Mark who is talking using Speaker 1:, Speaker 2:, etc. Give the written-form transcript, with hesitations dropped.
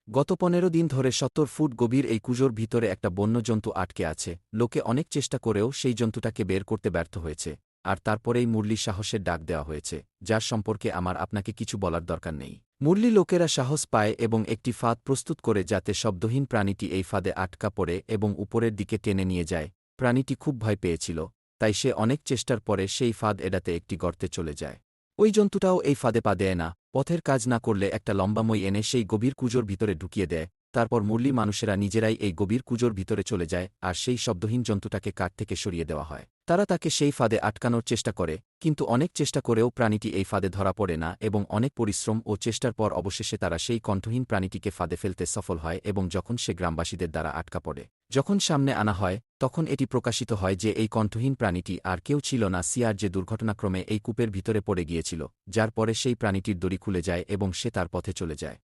Speaker 1: গত ১৫ দিন ধরে ৭০ ফুট গভীর এই কুজোর ভিতরে একটা বন্য জন্তু আটকে আছে। লোকে অনেক চেষ্টা করেও সেই জন্তুটাকে বের করতে ব্যর্থ হয়েছে। আর তারপরেই মুরলি সাহসের ডাক দেওয়া হয়েছে, যার সম্পর্কে আমার আপনাকে কিছু বলার দরকার নেই। মুরলি লোকেরা সাহস পায় এবং একটি ফাঁদ প্রস্তুত করে যাতে শব্দহীন প্রাণীটি এই ফাঁদে আটকা পড়ে এবং উপরের দিকে টেনে নিয়ে যায়। প্রাণীটি খুব ভয় পেয়েছিল, তাই সে অনেক চেষ্টার পরে সেই ফাঁদ এড়াতে একটি গর্তে চলে যায়। ওই জন্তুটাও এই ফাঁদে পা দেয় না, পথের কাজ না করলে একটা লম্বা মই এনে সেই গভীর কুজোর ভিতরে ঢুকিয়ে দেয়। তারপর মুরলি মানুষেরা নিজেরাই এই গভীর কুজোর ভিতরে চলে যায় আর সেই শব্দহীন জন্তুটাকে কাঠ থেকে সরিয়ে দেওয়া হয়। তারা তাকে সেই ফাঁদে আটকানোর চেষ্টা করে, কিন্তু অনেক চেষ্টা করেও প্রাণীটি এই ফাঁদে ধরা পড়ে না এবং অনেক পরিশ্রম ও চেষ্টার পর অবশেষে তারা সেই কণ্ঠহীন প্রাণীটিকে ফাঁদে ফেলতে সফল হয় এবং যখন সে গ্রামবাসীদের দ্বারা আটকা পড়ে, যখন সামনে আনা হয়, তখন এটি প্রকাশিত হয় যে এই কণ্ঠহীন প্রাণীটি আর কেউ ছিল না, সিয়ার, যে দুর্ঘটনাক্রমে এই কূপের ভিতরে পড়ে গিয়েছিল, যার পরে সেই প্রাণীটির দড়ি খুলে যায় এবং সে তার পথে চলে যায়।